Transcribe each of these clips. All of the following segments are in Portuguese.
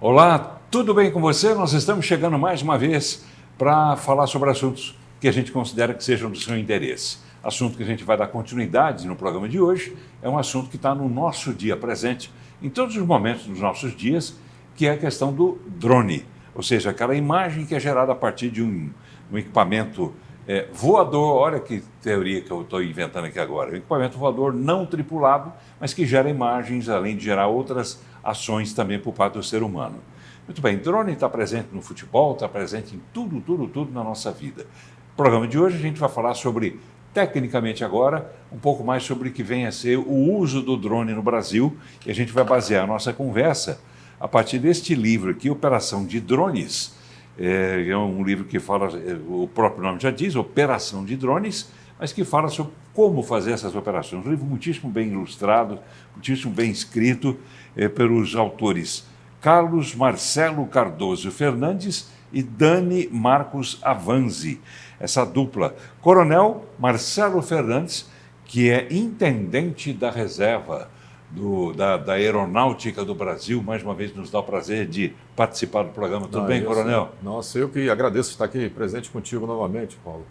Olá, tudo bem com você? Nós estamos chegando mais uma vez para falar sobre assuntos que a gente considera que sejam do seu interesse. Assunto que a gente vai dar continuidade no programa de hoje é um assunto que está no nosso dia presente, em todos os momentos dos nossos dias, que é a questão do drone, ou seja, aquela imagem que é gerada a partir de um equipamento voador. Olha que teoria que eu estou inventando aqui agora. Um equipamento voador não tripulado, mas que gera imagens, além de gerar outras ações também por parte do ser humano. Muito bem, drone está presente no futebol, está presente em tudo na nossa vida. No programa de hoje a gente vai falar sobre, tecnicamente agora, um pouco mais sobre o que vem a ser o uso do drone no Brasil, e a gente vai basear a nossa conversa a partir deste livro aqui, Operação de Drones. É um livro que fala, o próprio nome já diz, Operação de Drones, mas que fala sobre como fazer essas operações. Um livro muitíssimo bem ilustrado, muitíssimo bem escrito pelos autores Carlos Marcelo Cardoso Fernandes e Dani Marcos Avanzi. Essa dupla, Coronel Marcelo Fernandes, que é intendente da reserva da Aeronáutica do Brasil, mais uma vez nos dá o prazer de participar do programa. Tudo bem, Coronel? Nossa, eu que agradeço estar aqui presente contigo novamente, Paulo.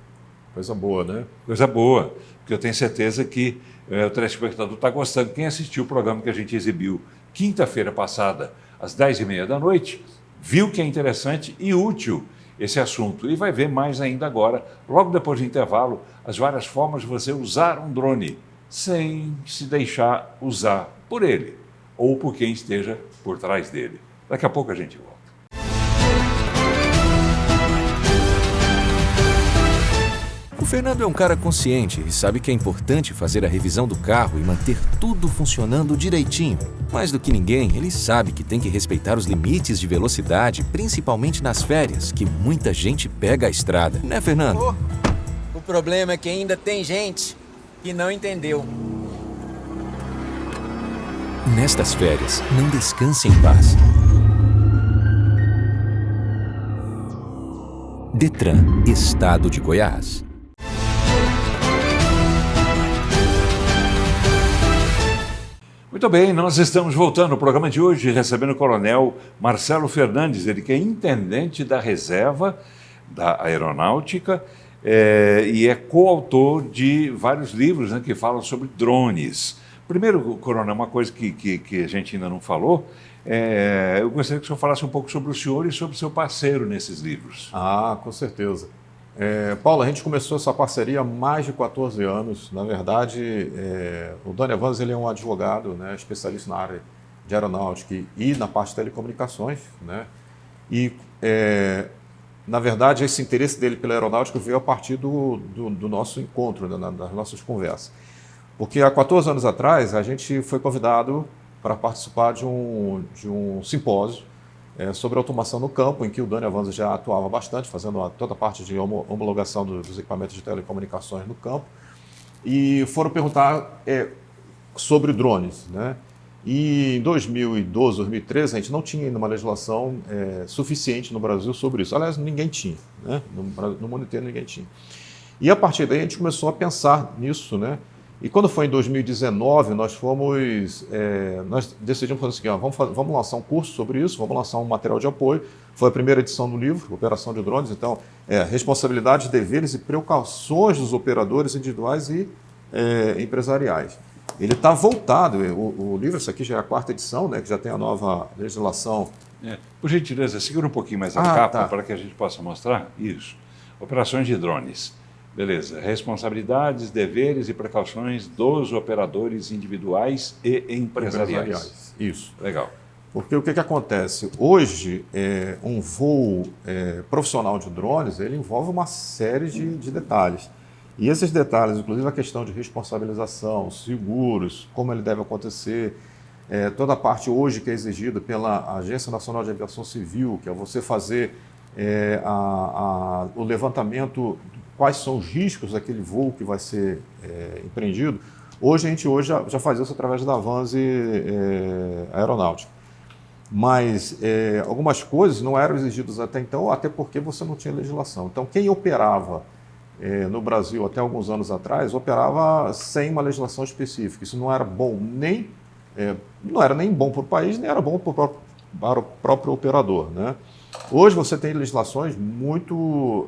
Coisa boa, né? Coisa boa, porque eu tenho certeza que o telespectador está gostando. Quem assistiu o programa que a gente exibiu quinta-feira passada, às 10h30 da noite, viu que é interessante e útil esse assunto. E vai ver mais ainda agora, logo depois do intervalo, as várias formas de você usar um drone sem se deixar usar por ele ou por quem esteja por trás dele. Daqui a pouco a gente volta. O Fernando é um cara consciente e sabe que é importante fazer a revisão do carro e manter tudo funcionando direitinho. Mais do que ninguém, ele sabe que tem que respeitar os limites de velocidade, principalmente nas férias, que muita gente pega a estrada. Né, Fernando? O problema é que ainda tem gente que não entendeu. Nestas férias, não descanse em paz. Detran, Estado de Goiás. Muito bem, nós estamos voltando ao programa de hoje, recebendo o Coronel Marcelo Fernandes, ele que é intendente da reserva da Aeronáutica e é coautor de vários livros, né, que falam sobre drones. Primeiro, Coronel, uma coisa que a gente ainda não falou, eu gostaria que o senhor falasse um pouco sobre o senhor e sobre o seu parceiro nesses livros. Ah, com certeza. Paulo, a gente começou essa parceria há mais de 14 anos. Na verdade, o Dani Avanzi, ele é um advogado, né, especialista na área de aeronáutica e na parte de telecomunicações, né? E, na verdade, esse interesse dele pela aeronáutica veio a partir do nosso encontro, né, das nossas conversas. Porque há 14 anos atrás, a gente foi convidado para participar de um simpósio sobre automação no campo, em que o Dani Avanzi já atuava bastante, fazendo toda a parte de homologação dos equipamentos de telecomunicações no campo, e foram perguntar sobre drones, né? E em 2012, 2013, a gente não tinha ainda uma legislação suficiente no Brasil sobre isso. Aliás, ninguém tinha, né? No mundo inteiro ninguém tinha. E a partir daí a gente começou a pensar nisso, né? E quando foi em 2019, nós decidimos fazer o seguinte: vamos lançar um curso sobre isso, vamos lançar um material de apoio. Foi a primeira edição do livro, Operação de Drones. Então, responsabilidades, deveres e precauções dos operadores individuais e empresariais. Ele está voltado, o livro, isso aqui já é a 4ª edição, né, que já tem a nova legislação. Por gentileza, segura um pouquinho mais a capa para que a gente possa mostrar. Isso. Operações de drones. Beleza. Responsabilidades, deveres e precauções dos operadores individuais e empresariais. Isso. Legal. Porque o que acontece? Hoje, um voo profissional de drones, ele envolve uma série de detalhes. E esses detalhes, inclusive a questão de responsabilização, seguros, como ele deve acontecer, toda a parte hoje que é exigida pela Agência Nacional de Aviação Civil, que é você fazer o levantamento, quais são os riscos daquele voo que vai ser empreendido. Hoje a gente já faz isso através da Avanzi Aeronáutica. Mas algumas coisas não eram exigidas até então, até porque você não tinha legislação. Então, quem operava no Brasil até alguns anos atrás, operava sem uma legislação específica. Isso não era bom não era nem bom para o país, nem era bom para o próprio para o próprio operador, né? Hoje você tem legislações muito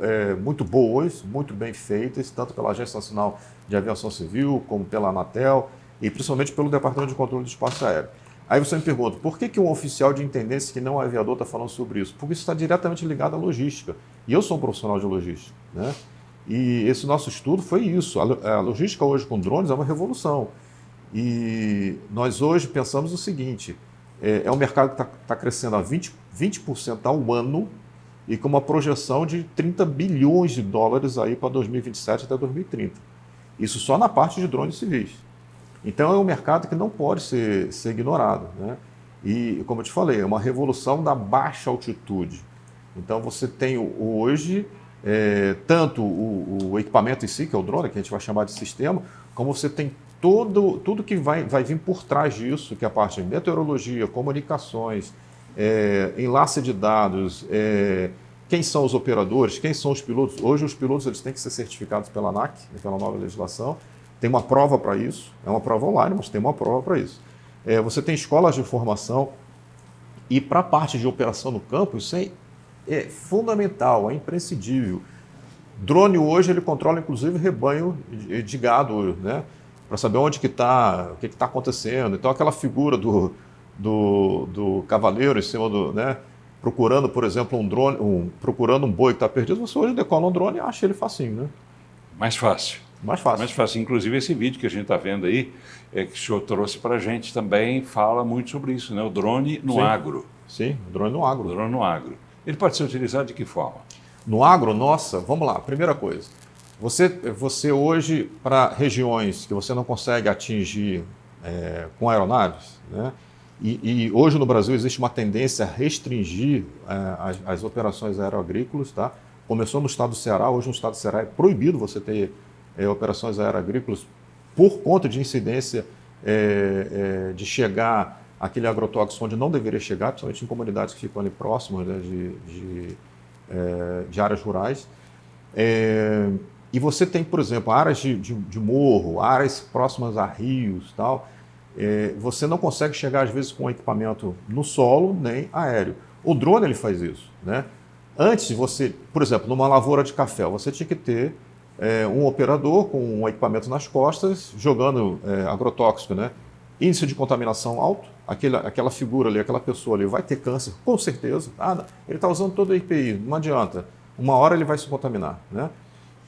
boas, muito bem feitas, tanto pela Agência Nacional de Aviação Civil, como pela Anatel, e principalmente pelo Departamento de Controle do Espaço Aéreo. Aí você me pergunta, por que um oficial de intendência que não é aviador está falando sobre isso? Porque isso está diretamente ligado à logística. E eu sou um profissional de logística, né? E esse nosso estudo foi isso. A logística hoje com drones é uma revolução. E nós hoje pensamos o seguinte, é um mercado que está crescendo a 20% ao ano e com uma projeção de 30 bilhões de dólares aí para 2027 até 2030. Isso só na parte de drones civis. Então é um mercado que não pode ser ignorado, né? E, como eu te falei, é uma revolução da baixa altitude. Então você tem hoje tanto o equipamento em si, que é o drone, que a gente vai chamar de sistema, como você tem tudo que vai vir por trás disso, que é a parte de meteorologia, comunicações, enlace de dados, quem são os operadores, quem são os pilotos. Hoje os pilotos eles têm que ser certificados pela ANAC, pela nova legislação. Tem uma prova para isso, é uma prova online, mas tem uma prova para isso. Você tem escolas de formação e para a parte de operação no campo, isso é fundamental, é imprescindível. Drone hoje ele controla inclusive rebanho de gado, né? Para saber onde que está, o que está acontecendo. Então aquela figura do cavaleiro em cima do, né? Procurando, por exemplo, um drone, procurando um boi que está perdido, você hoje decola um drone e acha ele facinho, né? Mais fácil. Mais fácil. Mais fácil. Inclusive esse vídeo que a gente está vendo aí, que o senhor trouxe para a gente também, fala muito sobre isso, né? O drone no agro. Sim, o drone no agro. O drone no agro. Ele pode ser utilizado de que forma? No agro, nossa, vamos lá, primeira coisa. Você hoje, para regiões que você não consegue atingir com aeronaves, né? E hoje no Brasil existe uma tendência a restringir as operações aeroagrícolas, tá? Começou no estado do Ceará, hoje no estado do Ceará é proibido você ter operações aeroagrícolas por conta de incidência de chegar aquele agrotóxico onde não deveria chegar, principalmente em comunidades que ficam ali próximas, né, de áreas rurais. E você tem, por exemplo, áreas de morro, áreas próximas a rios, tal. Você não consegue chegar, às vezes, com equipamento no solo, nem aéreo. O drone ele faz isso, né? Antes, você, por exemplo, numa lavoura de café, você tinha que ter um operador com um equipamento nas costas, jogando agrotóxico, né? Índice de contaminação alto, aquela figura ali, aquela pessoa ali vai ter câncer, com certeza. Ele está usando todo o EPI, não adianta. Uma hora ele vai se contaminar, né?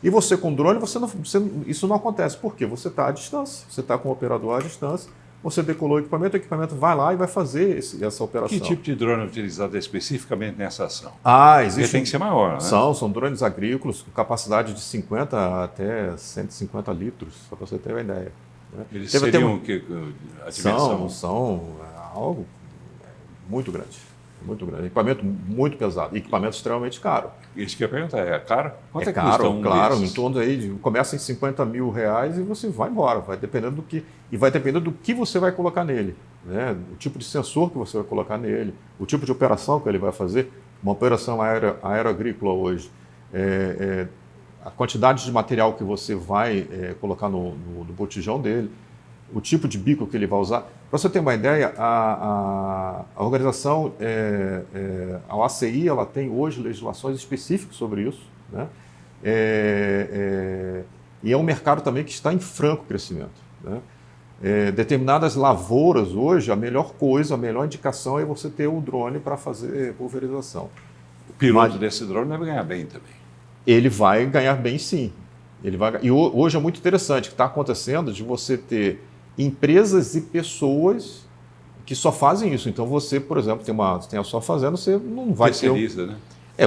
E você com drone, isso não acontece. Por quê? Você está à distância, você está com o operador à distância, você decolou o equipamento vai lá e vai fazer essa operação. Que tipo de drone é utilizado especificamente nessa ação? Existe. Ele tem que ser maior, né? São drones agrícolas com capacidade de 50 até 150 litros, só para você ter uma ideia. Né? Eles seriam o que? A dimensão? São algo muito grande. Muito grande. Equipamento muito pesado. Equipamento extremamente caro. Isso que eu ia perguntar, é caro? Quanto caro, custa um claro, desses? em torno aí começa em 50 mil reais e você vai embora, vai dependendo do que você vai colocar nele, né? O tipo de sensor que você vai colocar nele, o tipo de operação que ele vai fazer. Uma operação aeroagrícola hoje, a quantidade de material que você vai colocar no botijão dele, o tipo de bico que ele vai usar. Para você ter uma ideia, a organização, a OACI, ela tem hoje legislações específicas sobre isso, né? E é um mercado também que está em franco crescimento, né? Determinadas lavouras hoje, a melhor indicação é você ter um drone para fazer pulverização. O piloto desse drone deve ganhar bem também. Ele vai ganhar bem, sim. E hoje é muito interessante o que está acontecendo de você ter empresas e pessoas que só fazem isso. Então você, por exemplo, tem a sua fazenda, você não vai terceiriza, né?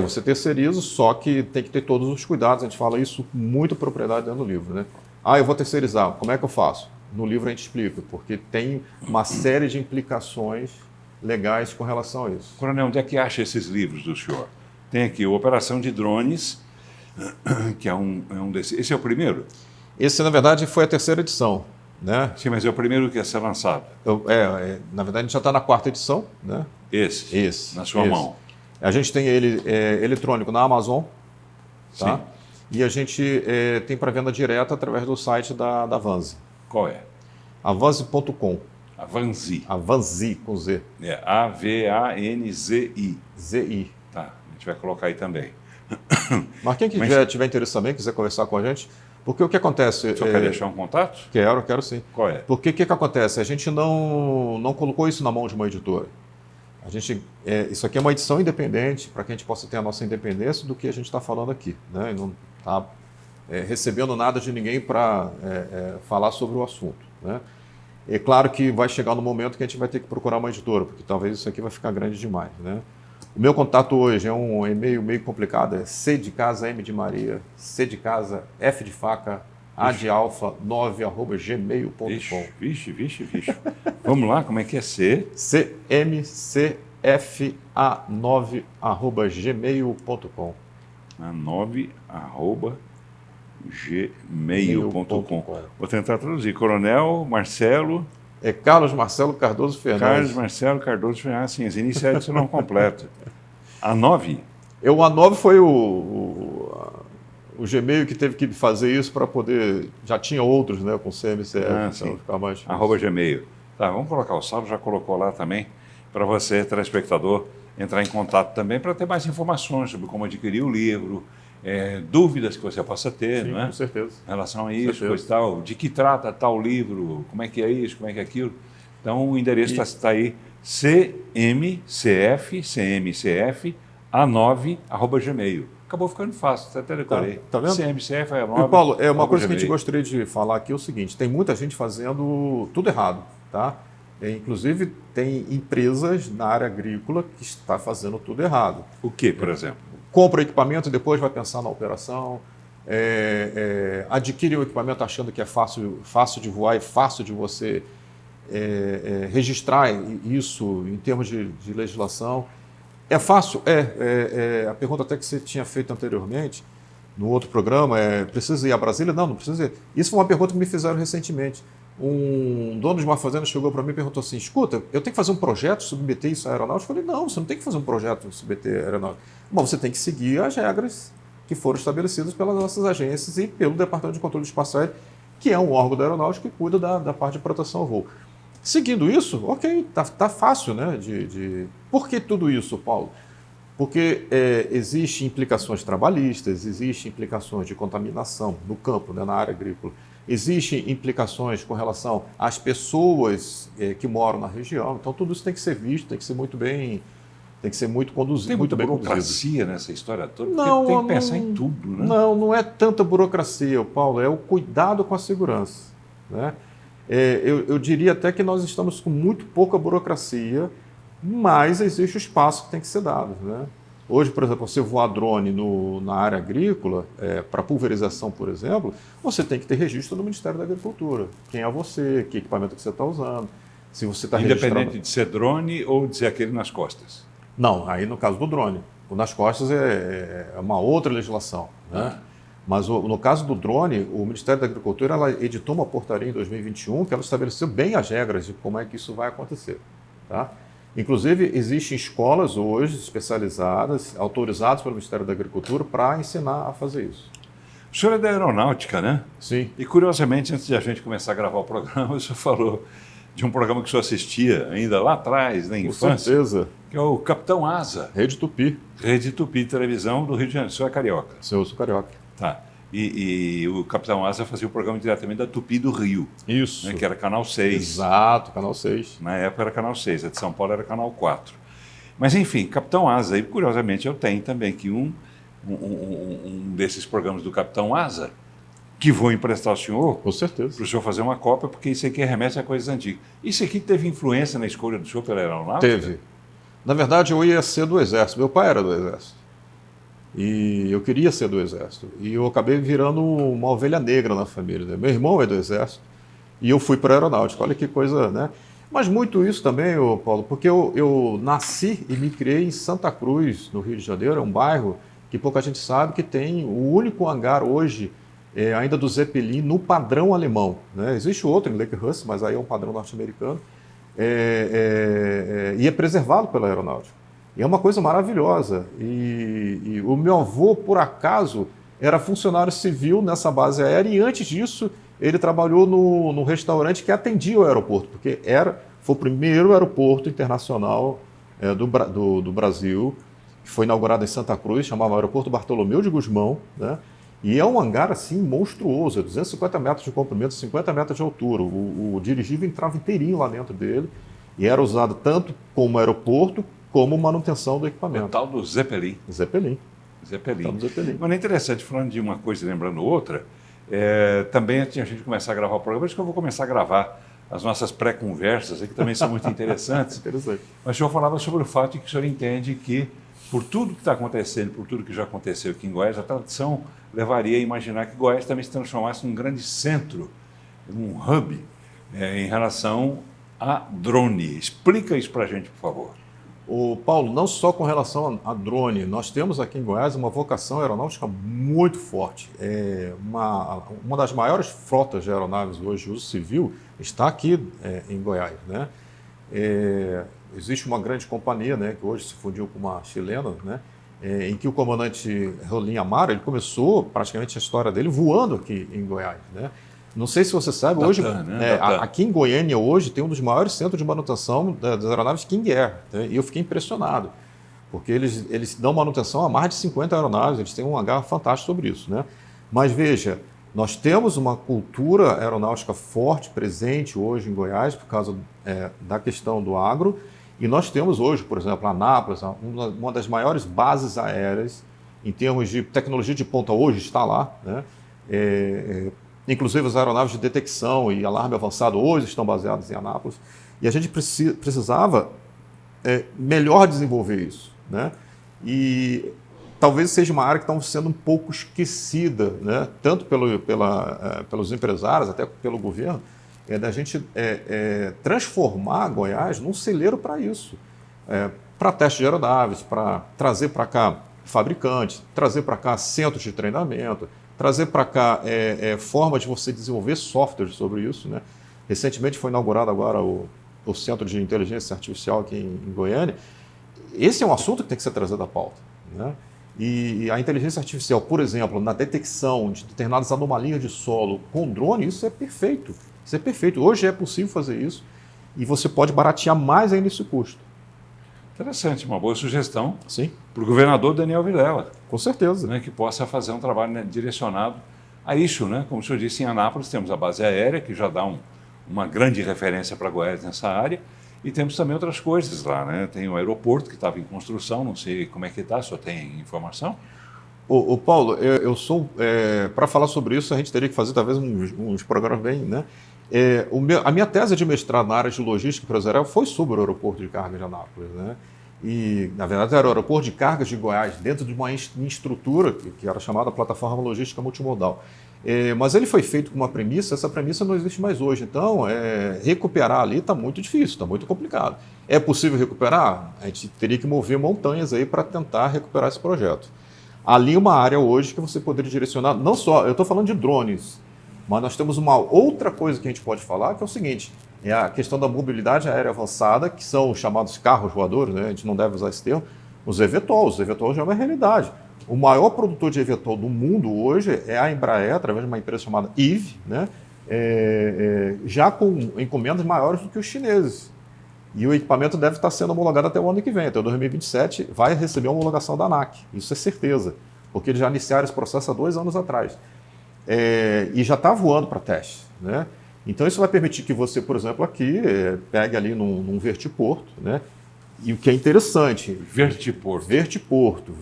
Você terceiriza, só que tem que ter todos os cuidados. A gente fala isso com muita propriedade dentro do livro, né? Eu vou terceirizar, como é que eu faço? No livro a gente explica, porque tem uma série de implicações legais com relação a isso. Coronel, onde é que acha esses livros do senhor? Tem aqui o Operação de Drones, que é um desses. Esse é o primeiro? Esse, na verdade, foi a terceira edição, né? Sim, mas é o primeiro que ia ser lançado. Na verdade, a gente já está na quarta edição, né? Esse na sua mão. A gente tem ele eletrônico na Amazon, tá? Sim. E a gente tem para venda direta através do site da Vanze. Qual é? Avanze.com. Avanzi. Avanzi, com Z. É A-V-A-N-Z-I. Z-I. Tá, a gente vai colocar aí também. Mas quem tiver interesse também, quiser conversar com a gente, porque o que acontece... O senhor quer deixar um contato? Quero sim. Qual é? Porque o que acontece? A gente não colocou isso na mão de uma editora. Isso aqui é uma edição independente, para que a gente possa ter a nossa independência do que a gente está falando aqui. Né? E não está recebendo nada de ninguém para falar sobre o assunto. Né? É claro que vai chegar no momento que a gente vai ter que procurar uma editora, porque talvez isso aqui vai ficar grande demais. Né? O meu contato hoje é um e-mail meio complicado, é C de casa, M de Maria, C de casa, F de faca, A de alfa, 9@gmail.com. Vixe. Vamos lá, como é que é C? cmcfa9@gmail.com. A9@gmail.com. Vou tentar traduzir. Coronel Marcelo... É Carlos Marcelo Cardoso Fernandes. Carlos Marcelo Cardoso Fernandes, sim, as iniciais do seu nome completo. A9? O A9 foi o Gmail que teve que fazer isso para poder... Já tinha outros, né, com CMCF. Sim. Ficar mais @gmail. Tá, vamos colocar o saldo, já colocou lá também, para você, telespectador, entrar em contato também para ter mais informações sobre como adquirir o livro, dúvidas que você possa ter, Sim, não é? com certeza. Em relação a isso, coisa e tal, de que trata tal livro, como é que é isso, como é que é aquilo. Então, o endereço está aí, cmcf, a9@gmail. Acabou ficando fácil, até decorei. Tá vendo? CMCF é a 9. E, Paulo, uma coisa que a gente gostaria de falar aqui é o seguinte, tem muita gente fazendo tudo errado, tá? Inclusive, tem empresas na área agrícola que está fazendo tudo errado. O que, por exemplo? Compra o equipamento e depois vai pensar na operação. Adquire o equipamento achando que é fácil de voar e fácil de você registrar isso em termos de legislação. É fácil? A pergunta até que você tinha feito anteriormente, no outro programa, precisa ir a Brasília? Não precisa ir. Isso foi uma pergunta que me fizeram recentemente. Um dono de uma fazenda chegou para mim e perguntou assim, escuta, eu tenho que fazer um projeto, submeter isso à aeronáutica? Eu falei, não, você não tem que fazer um projeto, submeter à aeronáutica. Bom, você tem que seguir as regras que foram estabelecidas pelas nossas agências e pelo Departamento de Controle Espacial, que é um órgão da aeronáutica que cuida da parte de proteção ao voo. Seguindo isso, ok, tá fácil, né? Por que tudo isso, Paulo? Porque existem implicações trabalhistas, existem implicações de contaminação no campo, né, na área agrícola, existem implicações com relação às pessoas que moram na região. Então, tudo isso tem que ser visto, tem que ser muito conduzido. Tem muita bem burocracia nessa história toda, porque não, tem que pensar em tudo, né? Não é tanta burocracia, Paulo, é o cuidado com a segurança, né? Eu diria até que nós estamos com muito pouca burocracia, mas existe o espaço que tem que ser dado, né? Hoje, por exemplo, você voar drone na área agrícola, para pulverização, por exemplo, você tem que ter registro no Ministério da Agricultura. Quem é você, que equipamento que você está usando, se você está Independente de ser drone ou de ser aquele nas costas. Não, aí no caso do drone. O nas costas é uma outra legislação, né? Mas no caso do drone, o Ministério da Agricultura ela editou uma portaria em 2021 que ela estabeleceu bem as regras de como é que isso vai acontecer, tá? Inclusive, existem escolas hoje especializadas, autorizadas pelo Ministério da Agricultura para ensinar a fazer isso. O senhor é da aeronáutica, né? Sim. E, curiosamente, antes de a gente começar a gravar o programa, o senhor falou de um programa que o senhor assistia ainda lá atrás, na infância. Com certeza. Que é o Capitão Asa. Rede Tupi. Rede Tupi, televisão do Rio de Janeiro. O senhor é carioca? Eu sou carioca. Tá. E o Capitão Asa fazia o programa diretamente da Tupi do Rio. Isso. Né, que era Canal 6. Exato, Canal 6. Na época era Canal 6, a de São Paulo era Canal 4. Mas, enfim, Capitão Asa. E, curiosamente, eu tenho também aqui um desses programas do Capitão Asa, que vou emprestar ao senhor. Com certeza. Para o senhor fazer uma cópia, porque isso aqui remete a coisas antigas. Isso aqui teve influência na escolha do senhor pela aeronáutica? Teve. Na verdade, eu ia ser do Exército. Meu pai era do Exército. E eu queria ser do Exército. E eu acabei virando uma ovelha negra na família, né? Meu irmão é do Exército. E eu fui para a aeronáutica. Olha que coisa, né? Mas muito isso também, Paulo, porque eu nasci e me criei em Santa Cruz, no Rio de Janeiro. É um bairro que pouca gente sabe que tem o único hangar hoje, ainda do Zeppelin, no padrão alemão, né? Existe outro em Lake Hurst, mas aí é um padrão norte-americano. E é preservado pela aeronáutica. E é uma coisa maravilhosa. E o meu avô, por acaso, era funcionário civil nessa base aérea e antes disso ele trabalhou no restaurante que atendia o aeroporto, porque Foi o primeiro aeroporto internacional do Brasil, que foi inaugurado em Santa Cruz, chamava Aeroporto Bartolomeu de Gusmão, né? E é um hangar assim monstruoso, 250 metros de comprimento, 50 metros de altura. O dirigível entrava inteirinho lá dentro dele e era usado tanto como aeroporto como manutenção do equipamento. O tal do Zeppelin. Zeppelin. Zeppelin. Zeppelin. Mas é interessante, falando de uma coisa e lembrando outra, também antes de a gente começar a gravar o programa, acho que eu vou começar a gravar as nossas pré-conversas, que também são muito interessantes. Interessante. Mas o senhor falava sobre o fato de que o senhor entende que, por tudo que está acontecendo, por tudo que já aconteceu aqui em Goiás, a tradição levaria a imaginar que Goiás também se transformasse num grande centro, num hub, em relação a drone. Explica isso para a gente, por favor. Paulo, não só com relação a drone, nós temos aqui em Goiás uma vocação aeronáutica muito forte. Uma das maiores frotas de aeronaves hoje de uso civil está aqui em Goiás, né? Existe uma grande companhia, né, que hoje se fundiu com uma chilena, né, em que o comandante Rolim Amaro, ele começou praticamente a história dele voando aqui em Goiás, né? Não sei se você sabe, hoje, aqui em Goiânia hoje tem um dos maiores centros de manutenção das aeronaves King Air, né? E eu fiquei impressionado, porque eles dão manutenção a mais de 50 aeronaves, eles têm um hangar fantástico sobre isso, né? Mas veja, nós temos uma cultura aeronáutica forte, presente hoje em Goiás, por causa da questão do agro, e nós temos hoje, por exemplo, Anápolis, uma das maiores bases aéreas em termos de tecnologia de ponta hoje está lá, né? Inclusive as aeronaves de detecção e alarme avançado hoje estão baseadas em Anápolis, e a gente precisava melhor desenvolver isso, né? E talvez seja uma área que está sendo um pouco esquecida, né? Tanto pelos empresários, até pelo governo, da gente transformar Goiás num celeiro para isso, para teste de aeronaves, para trazer para cá fabricantes, trazer para cá centros de treinamento, trazer para cá forma de você desenvolver software sobre isso, né? Recentemente foi inaugurado agora o Centro de Inteligência Artificial aqui em Goiânia. Esse é um assunto que tem que ser trazido à pauta, né? E a inteligência artificial, por exemplo, na detecção de determinadas anomalias de solo com drone, isso é perfeito. Isso é perfeito. Hoje é possível fazer isso e você pode baratear mais ainda esse custo. Interessante, uma boa sugestão Sim, para o governador Daniel Vilela, com certeza. né, que possa fazer um trabalho, né, direcionado a isso, né? Como o senhor disse, em Anápolis temos a base aérea, que já dá uma grande referência para Goiás nessa área, e temos também outras coisas lá, né? Tem o aeroporto que estava em construção, não sei como é que está, só tem informação? Paulo, eu sou... para falar sobre isso, a gente teria que fazer talvez uns programas bem, né? A minha tese de mestrado na área de logística empresarial foi sobre o aeroporto de carga de Anápolis, né? E, na verdade, era o aeroporto de cargas de Goiás, dentro de uma estrutura que era chamada Plataforma Logística Multimodal. Mas ele foi feito com uma premissa, essa premissa não existe mais hoje. Então, recuperar ali está muito difícil, está muito complicado. É possível recuperar? A gente teria que mover montanhas aí para tentar recuperar esse projeto. Ali uma área hoje que você poderia direcionar, não só, eu estou falando de drones, mas nós temos uma outra coisa que a gente pode falar, que é o seguinte, é a questão da mobilidade aérea avançada, que são os chamados carros voadores, né? A gente não deve usar esse termo, os eVTOLs. Os eVTOLs já é uma realidade. O maior produtor de eVTOL do mundo hoje é a Embraer, através de uma empresa chamada Eve, né? Já com encomendas maiores do que os chineses. E o equipamento deve estar sendo homologado até o ano que vem, até 2027, vai receber a homologação da ANAC. Isso é certeza, porque eles já iniciaram esse processo há 2 anos atrás. E já está voando para teste, né? Então isso vai permitir que você, por exemplo, aqui, pegue ali num vertiporto, né? E o que é interessante... Vertiporto. Vertiporto.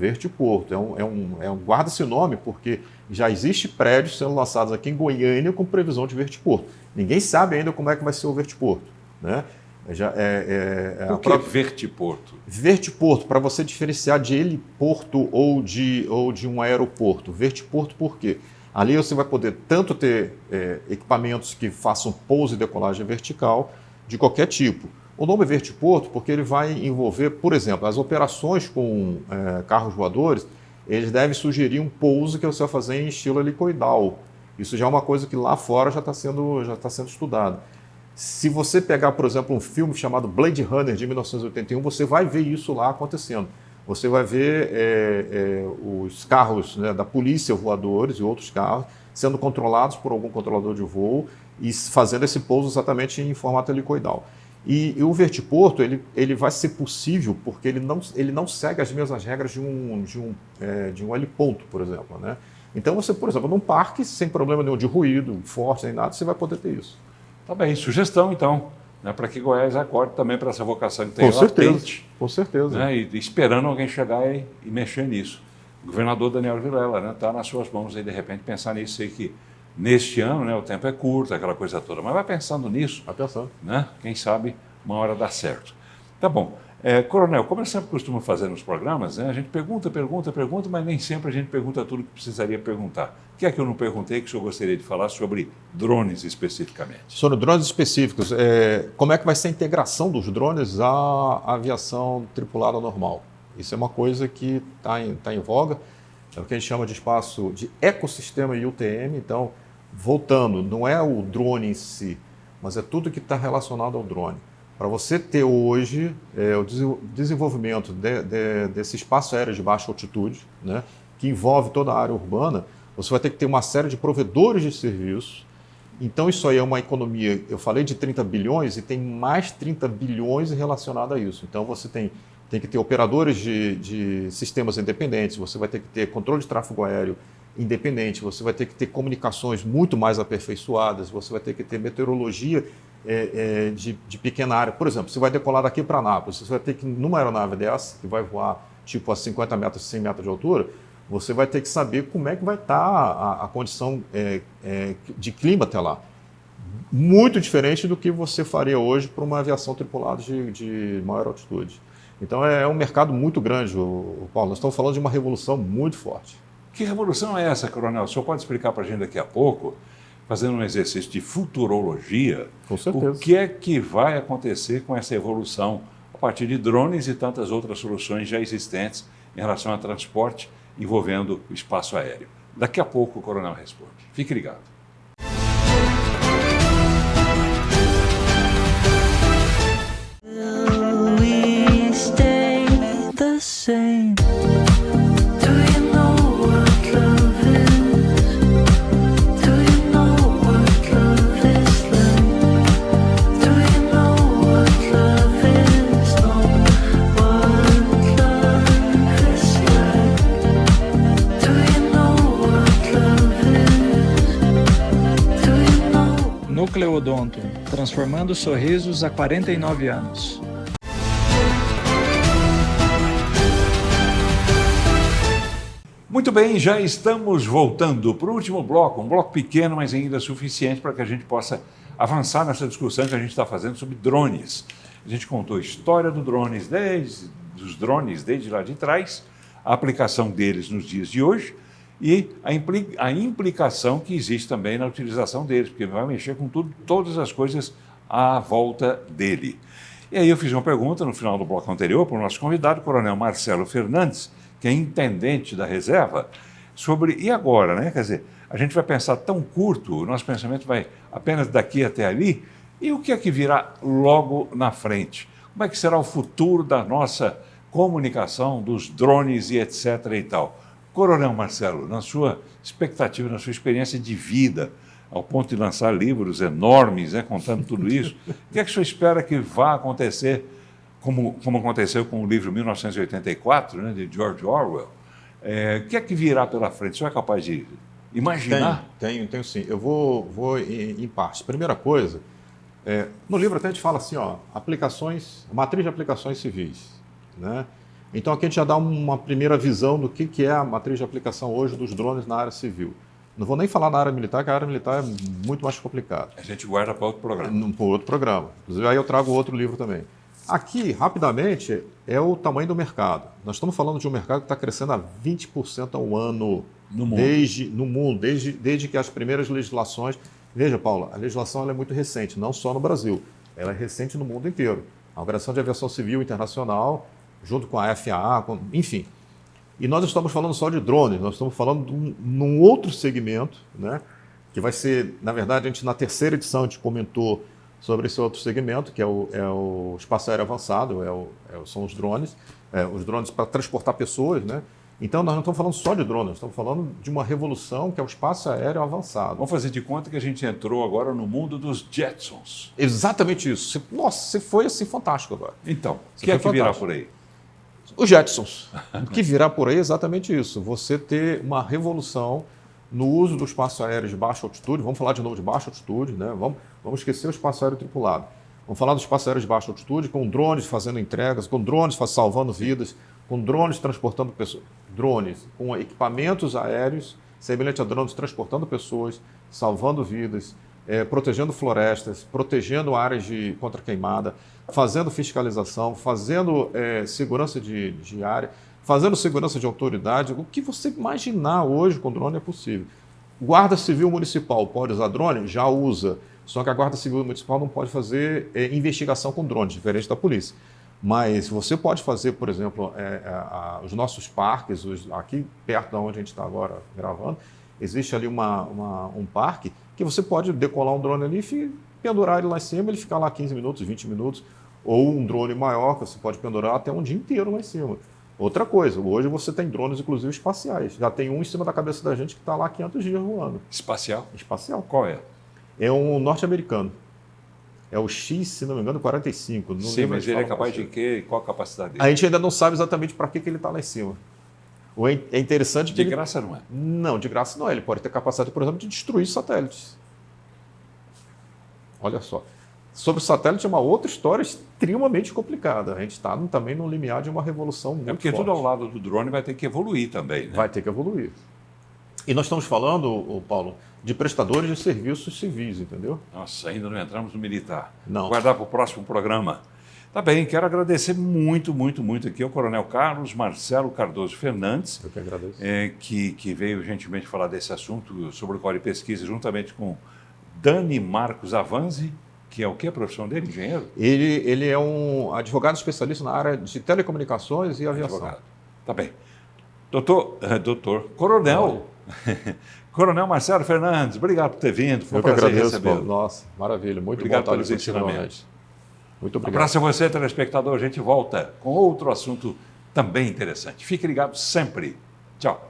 Guarda esse nome, porque já existe prédios sendo lançados aqui em Goiânia com previsão de vertiporto. Ninguém sabe ainda como é que vai ser o vertiporto, né? O que é vertiporto? Vertiporto, para você diferenciar de heliporto ou de um aeroporto. Vertiporto por quê? Ali você vai poder tanto ter equipamentos que façam pouso e decolagem vertical de qualquer tipo. O nome é vertiporto porque ele vai envolver, por exemplo, as operações com carros voadores, eles devem sugerir um pouso que você vai fazer em estilo helicoidal. Isso já é uma coisa que lá fora já está sendo estudado. Se você pegar, por exemplo, um filme chamado Blade Runner, de 1981, você vai ver isso lá acontecendo. Você vai ver os carros, né, da polícia voadores e outros carros sendo controlados por algum controlador de voo e fazendo esse pouso exatamente em formato helicoidal. E o vertiporto ele vai ser possível porque ele não segue as mesmas regras de um heliponto, por exemplo, né? Então você, por exemplo, num parque, sem problema nenhum de ruído, forte, nem nada, você vai poder ter isso. Tá bem, sugestão então, né, para que Goiás acorde também para essa vocação que tem Com certeza, latente, com certeza. né, e esperando alguém chegar e mexer nisso. O governador Daniel Vilela, né, está nas suas mãos aí de repente pensar nisso. Sei que neste ano, né, o tempo é curto, aquela coisa toda, mas vai pensando nisso, Vai pensando. né, quem sabe uma hora dá certo. Tá bom. Coronel, como eu sempre costumo fazer nos programas, né, a gente pergunta, mas nem sempre a gente pergunta tudo que precisaria perguntar. O que é que eu não perguntei que o senhor gostaria de falar sobre drones especificamente? Sobre drones específicos, como é que vai ser a integração dos drones à aviação tripulada normal? Isso é uma coisa que está em voga, é o que a gente chama de espaço de ecossistema UTM. Então, voltando, não é o drone em si, mas é tudo que está relacionado ao drone. Para você ter hoje o desenvolvimento desse espaço aéreo de baixa altitude, né, que envolve toda a área urbana, você vai ter que ter uma série de provedores de serviços. Então, isso aí é uma economia, eu falei de 30 bilhões e tem mais 30 bilhões relacionado a isso. Então, você tem que ter operadores de sistemas independentes, você vai ter que ter controle de tráfego aéreo independente, você vai ter que ter comunicações muito mais aperfeiçoadas, você vai ter que ter meteorologia de pequena área. Por exemplo, você vai decolar daqui para Anápolis, você vai ter que, numa aeronave dessa, que vai voar tipo a 50 metros, 100 metros de altura, você vai ter que saber como é que vai estar a condição de clima até lá. Muito diferente do que você faria hoje para uma aviação tripulada de maior altitude. Então é um mercado muito grande, Paulo. Nós estamos falando de uma revolução muito forte. Que revolução é essa, Coronel? O senhor pode explicar para a gente daqui a pouco, fazendo um exercício de futurologia, Com certeza. o que é que vai acontecer com essa evolução a partir de drones e tantas outras soluções já existentes em relação a transporte envolvendo o espaço aéreo? Daqui a pouco o Coronel responde. Fique ligado. Nucleodonto, transformando sorrisos há 49 anos. Muito bem, já estamos voltando para o último bloco, um bloco pequeno, mas ainda suficiente para que a gente possa avançar nessa discussão que a gente está fazendo sobre drones. A gente contou a história dos drones desde lá de trás, a aplicação deles nos dias de hoje e a implicação que existe também na utilização deles, porque vai mexer com todas as coisas à volta dele. E aí eu fiz uma pergunta no final do bloco anterior para o nosso convidado, o Coronel Marcelo Fernandes, que é intendente da reserva, sobre, e agora, né? Quer dizer, a gente vai pensar tão curto, o nosso pensamento vai apenas daqui até ali, e o que é que virá logo na frente? Como é que será o futuro da nossa comunicação, dos drones e etc. e tal? Coronel Marcelo, na sua expectativa, na sua experiência de vida, ao ponto de lançar livros enormes, né, contando tudo isso, o que é que o senhor espera que vá acontecer, como aconteceu com o livro 1984, né, de George Orwell? O que é que virá pela frente? O senhor é capaz de imaginar? Tenho sim. Eu vou em partes. Primeira coisa, no livro até a gente fala assim, matriz de aplicações civis, né? Então aqui a gente já dá uma primeira visão do que é a matriz de aplicação hoje dos drones na área civil. Não vou nem falar na área militar, que a área militar é muito mais complicada. A gente guarda para outro programa. Para outro programa. Inclusive aí eu trago outro livro também. Aqui, rapidamente, é o tamanho do mercado. Nós estamos falando de um mercado que está crescendo a 20% ao ano no mundo. Desde que as primeiras legislações... Veja, Paula, a legislação ela é muito recente, não só no Brasil. Ela é recente no mundo inteiro. A Organização de Aviação Civil Internacional, junto com a FAA, enfim. E nós estamos falando só de drones, nós estamos falando de num outro segmento, né, que vai ser, na verdade, a gente na terceira edição a gente comentou sobre esse outro segmento, que é o espaço aéreo avançado, são os drones para transportar pessoas, né? Então, nós não estamos falando só de drones, nós estamos falando de uma revolução que é o espaço aéreo avançado. Vamos fazer de conta que a gente entrou agora no mundo dos Jetsons. Exatamente isso. Nossa, você foi assim fantástico agora. Então, o Você que é foi que virá fantástico. por aí? Os Jetsons. O que virá por aí é exatamente isso. Você ter uma revolução no uso do espaço aéreo de baixa altitude. Vamos falar de novo de baixa altitude, né? Vamos esquecer o espaço aéreo tripulado. Vamos falar do espaço aéreo de baixa altitude, com drones fazendo entregas, com drones salvando vidas, com drones transportando pessoas. Drones com equipamentos aéreos, semelhante a drones transportando pessoas, salvando vidas, protegendo florestas, protegendo áreas contra queimada, fazendo fiscalização, fazendo segurança de área, fazendo segurança de autoridade. O que você imaginar hoje com drone é possível. Guarda Civil Municipal pode usar drone? Já usa. Só que a Guarda Civil Municipal não pode fazer investigação com drone, diferente da polícia. Mas você pode fazer, por exemplo, os nossos parques, aqui perto de onde a gente está agora gravando, existe ali um parque que você pode decolar um drone ali e pendurar ele lá em cima, ele ficar lá 15 minutos, 20 minutos, ou um drone maior que você pode pendurar até um dia inteiro lá em cima. Outra coisa, hoje você tem drones, inclusive, espaciais. Já tem um em cima da cabeça da gente que está lá 500 dias voando. Espacial? Espacial. Qual é? É um norte-americano. É o X, se não me engano, 45. Não Sim, lembro mas de ele é falar capaz pra de você. quê e qual a capacidade dele? A gente ainda não sabe exatamente para que ele está lá em cima. É interessante que De ele... graça não é. Não, de graça não é. Ele pode ter capacidade, por exemplo, de destruir satélites. Olha só. Sobre o satélite é uma outra história extremamente complicada. A gente está também no limiar de uma revolução muito É porque forte. tudo ao lado do drone vai ter que evoluir também, né? Vai ter que evoluir. E nós estamos falando, Paulo, de prestadores de serviços civis, entendeu? Nossa, ainda não entramos no militar. Não. Guardar para o próximo programa. Tá bem, quero agradecer muito, muito, muito aqui ao Coronel Carlos Marcelo Cardoso Fernandes, Eu que agradeço. que veio gentilmente falar desse assunto sobre o qual ele pesquisa juntamente com Dani Marcos Avanzi, que é o que a profissão dele? Engenheiro? Ele é um advogado especialista na área de telecomunicações e aviação. Advogado. Tá bem. Coronel. Coronel Marcelo Fernandes, obrigado por ter vindo. Foi Eu um que prazer agradeço, recebê-lo. Paulo. Nossa, maravilha. Muito Obrigado bom estar pelos aqui contigo ensinamentos. novamente. Muito Um obrigado. abraço a você, telespectador. A gente volta com outro assunto também interessante. Fique ligado sempre. Tchau.